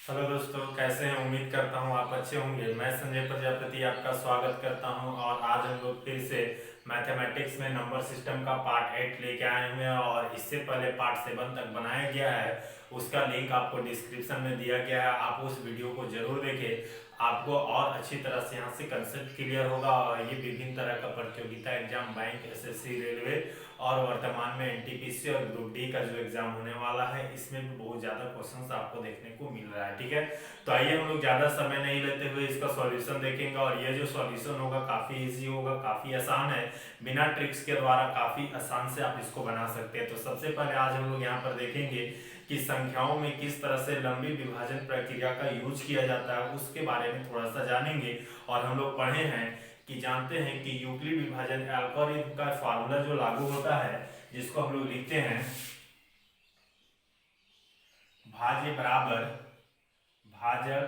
Hello दोस्तों, कैसे हैं? उम्मीद करता हूं आप अच्छे होंगे। मैं संजय प्रजापति आपका स्वागत करता हूं और आज हम लोग फिर से मैथमेटिक्स में नंबर सिस्टम का पार्ट 8 लेके आए हुए हैं और इससे पहले पार्ट 7 तक बनाया गया है। उसका लिंक आपको डिस्क्रिप्शन में दिया गया है, आप उस वीडियो को जरूर देखें। आपको और अच्छी तरह से यहाँ से कंसेप्ट क्लियर होगा और ये विभिन्न तरह का प्रतियोगिता एग्जाम, बैंक, एसएससी, रेलवे और वर्तमान में एनटीपीसी और ग्रुप डी का जो एग्जाम होने वाला है, इसमें भी बहुत ज्यादा क्वेश्चंस आपको देखने को मिल रहा है। ठीक है, तो आइए हम लोग ज्यादा समय नहीं लेते हुए इसका सॉल्यूशन देखेंगे और ये जो सॉल्यूशन होगा काफी इजी होगा, काफी आसान है। बिना ट्रिक्स के द्वारा काफी आसान से आप इसको बना सकते हैं। तो सबसे पहले आज हम लोग यहाँ पर देखेंगे कि संख्याओं में किस तरह से लंबी विभाजन प्रक्रिया का यूज किया जाता है, उसके बारे में थोड़ा सा जानेंगे। और हम लोग पढ़े हैं कि जानते हैं कि यूक्लिड विभाजन एल्गोरिथम का फार्मूला जो लागू होता है, जिसको हम लोग लिखते हैं भाज्य बराबर भाजक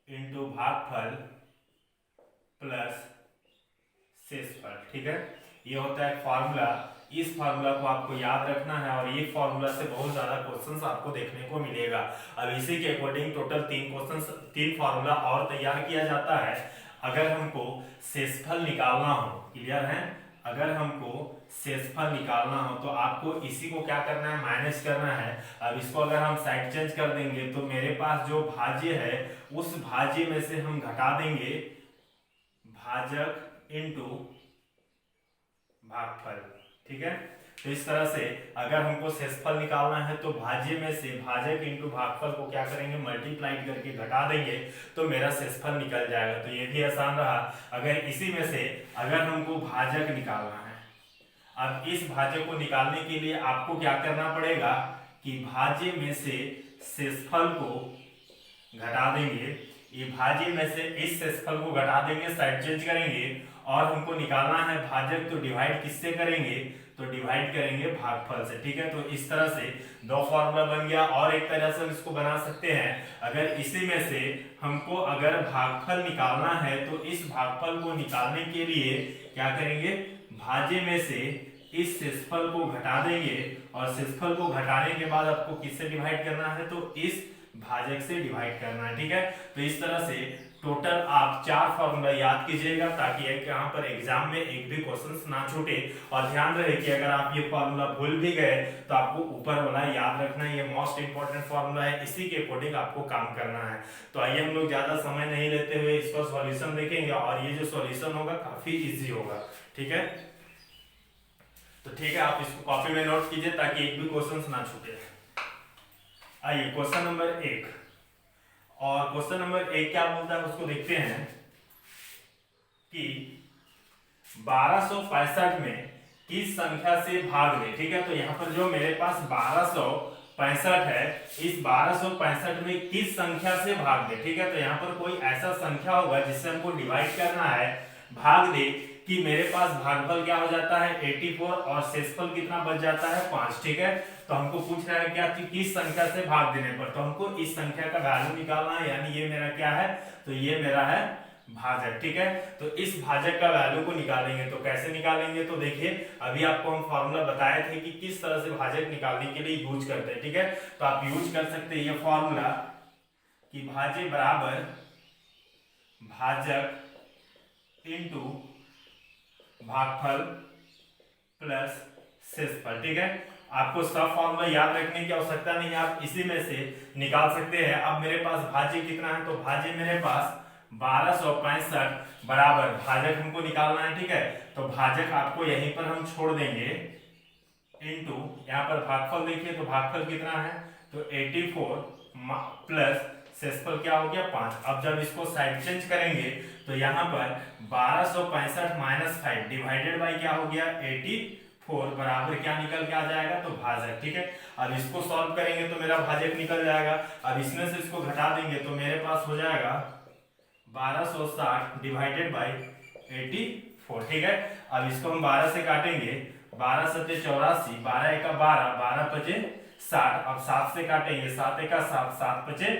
इंटू भागफल प्लस शेषफल। ठीक है, ये होता है फार्मूला। इस फार्मूला को आपको याद रखना है और ये फार्मूला से बहुत ज्यादा क्वेश्चंस आपको देखने को मिलेगा। अब इसी के अकॉर्डिंग टोटल 3 क्वेश्चंस, 3 फार्मूला और तैयार किया जाता है। अगर हमको शेषफल निकालना हो, क्लियर है, अगर हमको शेषफल निकालना हो तो आपको इसी को क्या करना है, माइनस करना है। अब इसको अगर हम साइड चेंज कर देंगे तो मेरे पास जो भाज्य है उस भाज्य में से हम घटा देंगे भाजक इंटू भागफल। ठीक है, तो इस तरह से अगर हमको शेषफल निकालना है तो भाज्य में से भाजक इंटू भागफल को क्या करेंगे, मल्टीप्लाइड करके घटा देंगे तो मेरा शेषफल निकल जाएगा। तो ये भी आसान रहा। अगर इसी में से अगर हमको भाजक निकालना है, अब इस भाज्य को निकालने के लिए आपको क्या करना पड़ेगा कि भाज्य में से शेषफल को घटा देंगे। ये भाज्य में से इस शेषफल को घटा देंगे, साइड चेंज करेंगे और हमको निकालना है भाजक, तो डिवाइड किससे करेंगे, तो डिवाइड करेंगे भागफल से। ठीक है, तो इस तरह से दो फॉर्मूला बन गया। और एक तरह से हम इसको बना सकते हैं, अगर इसी में से हमको अगर भागफल निकालना है तो इस भागफल को निकालने के लिए क्या करेंगे, भाज्य में से इस शेषफल को घटा देंगे और शेषफल को घटाने के बाद आपको किससे डिवाइड करना है, तो इस भाजक से डिवाइड करना है। ठीक है, तो इस तरह से टोटल आप 4 फॉर्मूला याद कीजिएगा ताकि यहाँ पर एग्जाम में एक भी क्वेश्चन ना छूटे। और ध्यान रहे कि अगर आप ये फॉर्मूला भूल भी गए तो आपको ऊपर वाला याद रखना है, ये मोस्ट इंपॉर्टेंट फॉर्मूला है, इसी के अकॉर्डिंग आपको काम करना है। तो आइए हम लोग ज्यादा समय नहीं लेते हुए इसका सॉल्यूशन देखेंगे और ये जो सॉल्यूशन होगा काफी इजी होगा। ठीक है, तो ठीक है, आप इसको कॉपी में नोट कीजिए ताकि एक भी क्वेश्चन ना छूटे। आइए क्वेश्चन नंबर 1, और क्वेश्चन नंबर 1 क्या बोलता है उसको देखते हैं कि 1265 में किस संख्या से भाग दे। ठीक है, तो यहाँ पर जो मेरे पास 1265 है, इस 1265 में किस संख्या से भाग दे। ठीक है, तो यहाँ पर कोई ऐसा संख्या होगा जिससे हमको डिवाइड करना है, भाग दे कि मेरे पास भागफल क्या हो जाता है 84 और शेषफल कितना बच जाता है 5। ठीक है, तो हमको पूछ रहा है क्या कि किस संख्या से भाग देने पर, तो हमको इस संख्या का वैल्यू निकालना है, यानी ये मेरा क्या है, तो ये मेरा है भाजक। ठीक है, तो इस भाजक का वैल्यू को निकालेंगे। तो कैसे निकालेंगे, तो देखिए अभी आपको हम फॉर्मूला बताए थे कि किस तरह से भाजक निकालने के लिए यूज करते हैं। ठीक है, तो आप यूज कर सकते हैं ये फॉर्मूला कि भाज्य बराबर भाजक इंटू भागफल प्लस शेषफल। ठीक है, आपको सब फॉर्मूला याद रखने की आवश्यकता नहीं है, आप इसी में से निकाल सकते हैं। अब मेरे पास भाज्य कितना है, तो भाज्य मेरे पास 1265 बराबर भाजक हमको निकालना है। ठीक है, तो भाजक आपको यहीं पर हम छोड़ देंगे इंटू यहाँ पर भागफल देखिए, तो भागफल कितना है, तो 84 प्लस शेषफल क्या हो गया 5। अब जब इसको साइड चेंज करेंगे तो यहाँ पर 1265 माइनस 5 डिवाइडेड बाई क्या हो गया 84 बराबर क्या निकल के आ जाएगा, तो भाजक। ठीक है, अब इसको सॉल्व करेंगे तो मेरा भाजक निकल जाएगा। अब इसमें से इसको घटा देंगे तो मेरे पास हो जाएगा 1260 डिवाइडेड बाई 84। ठीक है, अब इसको हम 12 से काटेंगे, 12 सत्ते 84, 12 एका 12, 12 पचे 60। अब 7 से काटेंगे, 7 एका 7, 7 पचे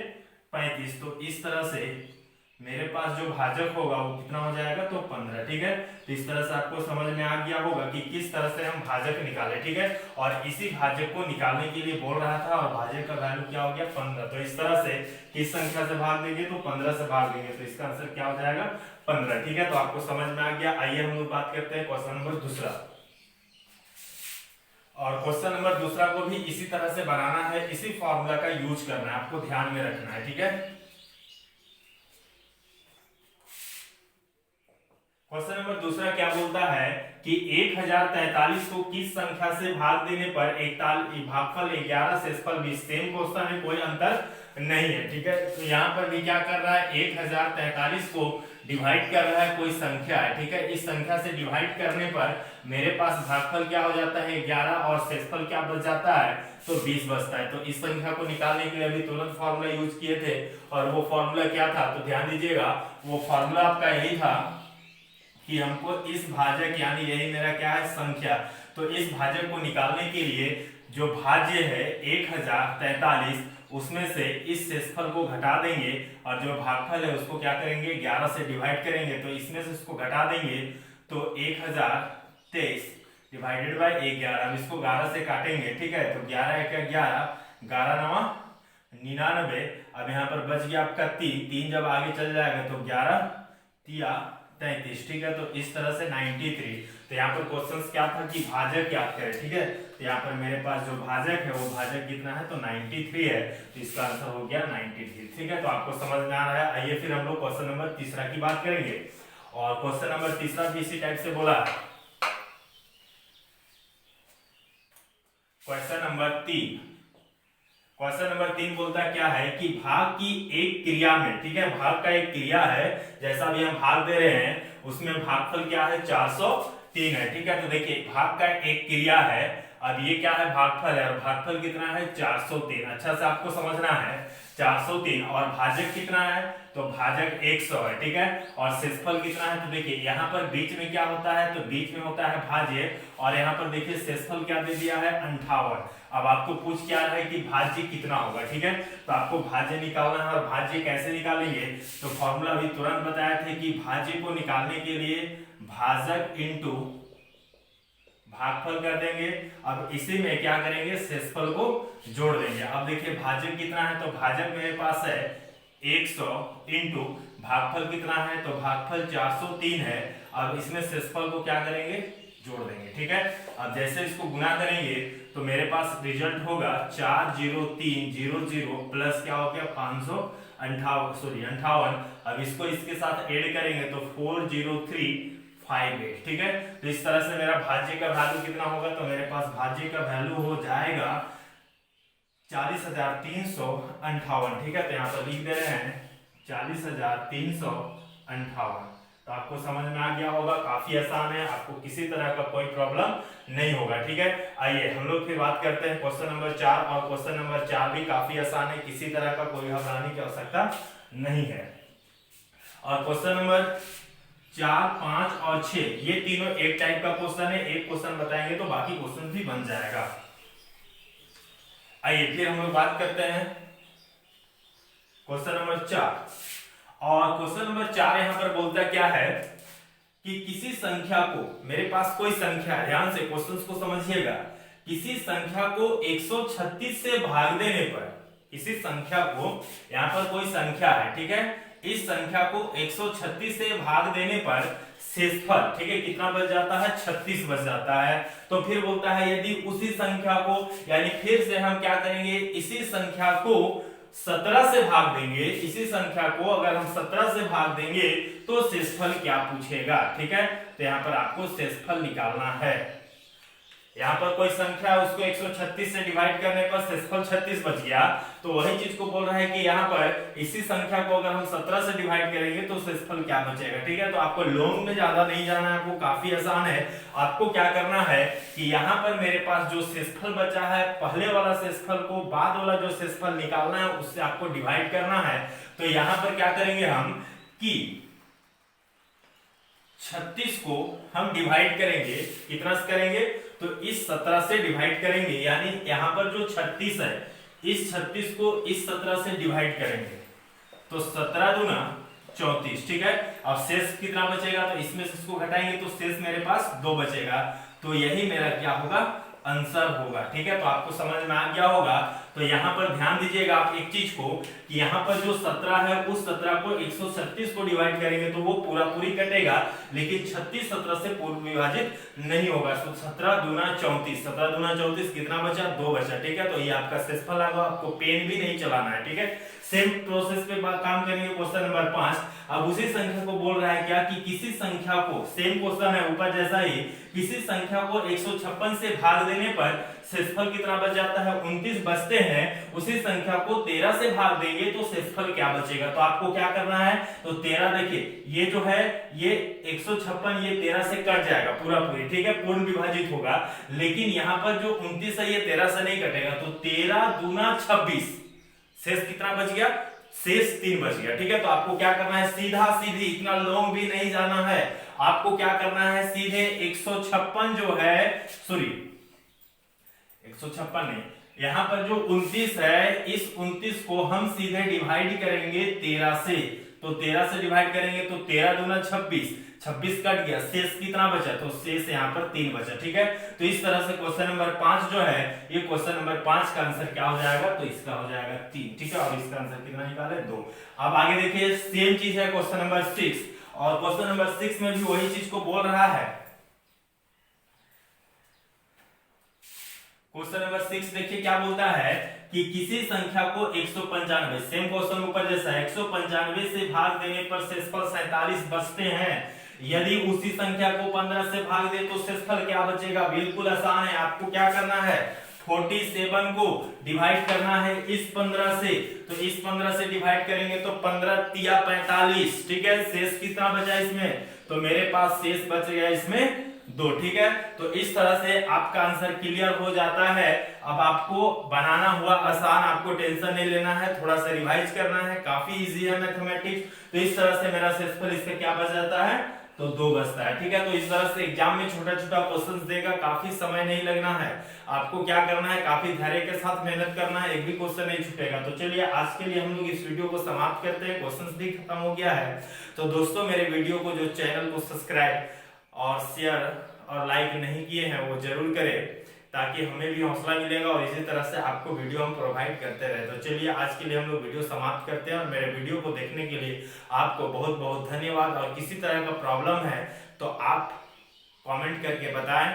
35। तो इस तरह से मेरे पास जो भाजक होगा वो कितना हो जाएगा, तो 15। ठीक है, तो इस तरह से आपको समझ में आ गया होगा कि किस तरह से हम भाजक निकाले। ठीक है, और इसी भाजक को निकालने के लिए बोल रहा था और भाजक का वैल्यू क्या हो गया, 15। तो इस तरह से किस संख्या से भाग देंगे, तो 15 से भाग देंगे, तो इसका आंसर क्या हो जाएगा, 15। ठीक है, तो आपको समझ में आ गया। आइए हम लोग बात करते हैं क्वेश्चन नंबर दूसरा। और क्वेश्चन नंबर दूसरा को भी इसी तरह से बनाना है, इसी फॉर्मूला का यूज करना है, आपको ध्यान में रखना है। ठीक है, क्वेश्चन नंबर दूसरा क्या बोलता है कि 1043 को किस संख्या से भाग देने पर भागफल 11 शेषफल 20। सेम क्वेश्चन है, कोई अंतर नहीं है। ठीक है, तो यहाँ पर भी क्या कर रहा है, 1043 को डिवाइड कर रहा है, कोई संख्या है। ठीक है, इस संख्या से डिवाइड करने पर मेरे पास भागफल क्या हो जाता है, 11, और शेषफल क्या बच जाता है, तो 20 बचता है। तो इस संख्या को निकालने के लिए अभी तुरंत फॉर्मूला यूज किए थे, और वो फॉर्मूला क्या था, तो ध्यान दीजिएगा, वो फॉर्मूला आपका यही था कि हमको इस भाजक, यानी यही मेरा क्या है, संख्या, तो इस भाजक को निकालने के लिए जो भाज्य है 1043, उसमें से इस शेषफल को घटा देंगे, और जो भागफल है उसको क्या करेंगे, 11 से डिवाइड करेंगे, तो इसमें से इसको घटा देंगे, तो 1023 डिवाइडेड बाय 11। अब इसको 11 से काटेंगे। ठीक है, तो 11 एक 11, 11 नवा 99। अब यहाँ पर बच गया आपका 3 जब आगे चल जाएगा तो 11 तिया 33। ठीक है, तो इस तरह से 93। तो यहाँ पर क्वेश्चन क्या था कि भाजक याद करें। ठीक है, तो यहाँ पर मेरे पास जो भाजक है वो भाजक कितना है, तो 93 है, तो इसका आंसर हो गया 93। ठीक है, तो आपको समझ में आ रहा है। आइए फिर हम लोग क्वेश्चन नंबर तीसरा की बात करेंगे, और क्वेश्चन नंबर तीसरा भी इसी टाइप से बोला। क्वेश्चन नंबर 3 बोलता क्या है कि भाग की एक क्रिया में, ठीक है, भाग का एक क्रिया है, जैसा भी हम भाग दे रहे हैं उसमें भागफल क्या है, 403 है। ठीक है, तो देखिए भाग का एक क्रिया है, अब ये क्या है, भागफल है, और भागफल कितना है, 403। अच्छा से आपको समझना है, 403, और भाजक कितना है, तो भाजक 100 है। ठीक है, और शेषफल कितना है, तो देखिए यहाँ पर बीच में क्या होता है, तो बीच में होता है भाज्य, और यहाँ पर देखिए शेषफल क्या दे दिया है, 58। अब आपको पूछ क्या है कि भाज्य कितना होगा। ठीक है, तो आपको भाज्य निकालना है, और भाज्य कैसे निकालेंगे, तो फॉर्मूला भी तुरंत बताया थे कि भाज्य को निकालने के लिए भाजक इंटू भागफल कर देंगे। अब इसी में क्या करेंगे, शेषफल को जोड़ देंगे। अब देखिए भाजक कितना है, तो भाजक मेरे पास है 100 इंटू भागफल कितना है, तो भागफल 403 है। अब इसमें शेषफल को क्या करेंगे, जोड़ देंगे। ठीक है, अब जैसे इसको गुना करेंगे तो मेरे पास रिजल्ट होगा 40300 प्लस क्या हो गया, 558। अब इसको इसके साथ ऐड करेंगे तो 40358। ठीक है, तो इस तरह से मेरा भाज्य का वैल्यू कितना होगा, तो मेरे पास भाज्य का वैल्यू हो जाएगा 40,358। ठीक है, तो यहाँ पर लिख दे रहे हैं 40,358। तो आपको समझ में आ गया होगा, काफी आसान है, आपको किसी तरह का कोई प्रॉब्लम नहीं होगा। ठीक है, आइए हम लोग फिर बात करते हैं क्वेश्चन नंबर 4, और क्वेश्चन नंबर 4 भी काफी आसान है, किसी तरह का कोई घबराने की आवश्यकता नहीं है। और क्वेश्चन नंबर 4, 5 और 6 ये तीनों एक टाइप का क्वेश्चन है, एक क्वेश्चन बताएंगे तो बाकी क्वेश्चन भी बन जाएगा। आइए फिर हम लोग बात करते हैं क्वेश्चन नंबर 4, और क्वेश्चन नंबर 4 यहां पर बोलता क्या है कि किसी संख्या को, मेरे पास कोई संख्या, ध्यान से क्वेश्चंस को समझिएगा, किसी संख्या को 136 से भाग देने पर, किसी संख्या को, यहां पर कोई संख्या है, ठीक है, इस संख्या को 136 से भाग देने पर शेषफल, ठीक है, कितना बच जाता है, 36 बच जाता है। तो फिर बोलता है यदि उसी संख्या को, यानी फिर से हम क्या करेंगे, इसी संख्या को 17 से भाग देंगे, इसी संख्या को अगर हम 17 से भाग देंगे तो शेषफल क्या पूछेगा। ठीक है, तो यहाँ पर आपको शेषफल निकालना है। यहाँ पर कोई संख्या है, उसको 136 से डिवाइड करने पर शेषफल 36 बच गया, तो वही चीज को बोल रहा है कि यहाँ पर इसी संख्या को अगर हम 17 से डिवाइड करेंगे तो शेषफल क्या बचेगा। ठीक है, तो आपको लॉन्ग में ज्यादा नहीं जाना है, आपको काफी आसान है। आपको क्या करना है कि यहाँ पर मेरे पास जो शेषफल बचा है, पहले वाला शेषफल को बाद वाला जो शेषफल निकालना है उससे आपको डिवाइड करना है। तो यहाँ पर क्या करेंगे हम कि 36 को हम डिवाइड करेंगे, कितना से करेंगे, तो इस 17 से डिवाइड करेंगे, यानी यहां पर जो 36 है, इस 36 को इस 17 से डिवाइड करेंगे, तो 17 दूना 34। ठीक है, अब शेष कितना बचेगा, तो इसमें से इसको घटाएंगे तो शेष मेरे पास 2 बचेगा। तो यही मेरा क्या होगा, आंसर होगा। ठीक है, तो आपको समझ में आ गया होगा। तो यहाँ पर ध्यान दीजिएगा आप एक चीज को कि यहाँ पर जो 17 है उस 17 को 136 को डिवाइड करेंगे तो वो पूरा पूरी कटेगा, लेकिन 36 17 से पूर्व विभाजित नहीं होगा। तो 17 दूना 34, 17 दूना 34 कितना बचा, 2 बचा। ठीक है, तो ये आपका शेषफल आ गया, आपको पेन भी नहीं चलाना है। ठीक है, सेम प्रोसेस पे काम करेंगे। क्वेश्चन नंबर 5, अब उसी संख्या को बोल रहा है क्या कि किसी संख्या को, सेम क्वेश्चन है ऊपर जैसा ही, किसी संख्या को 156 से भाग देने पर शेषफल कितना बच जाता है, 29 बचते हैं। उसी संख्या को 13 से भाग देंगे तो शेषफल क्या बचेगा। तो आपको क्या करना है, तो 13 देखिए ये जो है ये 156 ये 13 से कट जाएगा पूरा पूरी। ठीक है, पूर्ण विभाजित होगा, लेकिन यहाँ पर जो 29 है ये 13 से नहीं कटेगा। तो 13 दूना 26, शेष कितना बच गया, शेष 3 बच गया। ठीक है, तो आपको क्या करना है, सीधा सीधी, इतना लॉन्ग भी नहीं जाना है, आपको क्या करना है, सीधे 156 जो है, सॉरी 156 नहीं, यहां पर जो 29 है, इस 29 को हम सीधे डिवाइड करेंगे 13 से। तो 13 से डिवाइड करेंगे तो 13 दूना 26, 26 कट गया, शेष कितना बचा, तो शेष यहाँ पर 3 बचा। ठीक है, तो इस तरह से क्वेश्चन नंबर 5 जो है, ये क्वेश्चन नंबर 5 का आंसर क्या हो जाएगा, तो इसका हो जाएगा 3। ठीक है, और इसका आंसर कितना निकाले, 2। अब आगे देखिए, सेम चीज है क्वेश्चन नंबर 6, और क्वेश्चन नंबर 6 में भी वही चीज को बोल रहा है। क्वेश्चन नंबर 6 देखिए क्या बोलता है कि किसी संख्या को 195, सेम क्वेश्चन ऊपर जैसा, 195 से भाग देने पर शेषफल 47 बचते हैं। यदि उसी संख्या को 15 से भाग दे तो शेषफल क्या बचेगा। बिल्कुल आसान है, आपको क्या करना है, 47 को डिवाइड करना है इस 15 से, तो इस 15 से डिवाइड करेंगे तो 15 तिया 45। ठीक है, शेष कितना बचा इसमें, तो मेरे पास शेष बच गया इसमें 2। ठीक है, तो इस तरह से आपका आंसर क्लियर हो जाता है। अब आपको बनाना हुआ आसान, आपको टेंशन नहीं लेना है, थोड़ा सा रिवाइज करना है, काफी इजी है मैथमेटिक्स। तो इस तरह से मेरा शेषफल इसका क्या बच जाता है, तो 2 बचता है। ठीक है, तो इस तरह से एग्जाम में छोटा छोटा क्वेश्चंस देगा, काफी समय नहीं लगना है, आपको क्या करना है, काफी धैर्य के साथ मेहनत करना है, एक भी क्वेश्चन नहीं छूटेगा। तो चलिए आज के लिए हम लोग इस वीडियो को समाप्त करते हैं, क्वेश्चंस भी खत्म हो गया है। तो दोस्तों मेरे वीडियो को जो चैनल को सब्सक्राइब और शेयर और लाइक नहीं किए हैं वो जरूर करें, ताकि हमें भी हौसला मिलेगा और इसी तरह से आपको वीडियो हम प्रोवाइड करते रहे। तो चलिए आज के लिए हम लोग वीडियो समाप्त करते हैं, और मेरे वीडियो को देखने के लिए आपको बहुत बहुत धन्यवाद। और किसी तरह का प्रॉब्लम है तो आप कमेंट करके बताएं,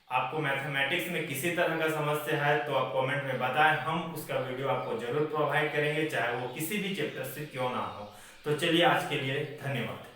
आपको मैथमेटिक्स में किसी तरह का समस्या है तो आप कमेंट में बताएं, हम उसका वीडियो आपको जरूर प्रोवाइड करेंगे, चाहे वो किसी भी चैप्टर से क्यों ना हो। तो चलिए आज के लिए धन्यवाद।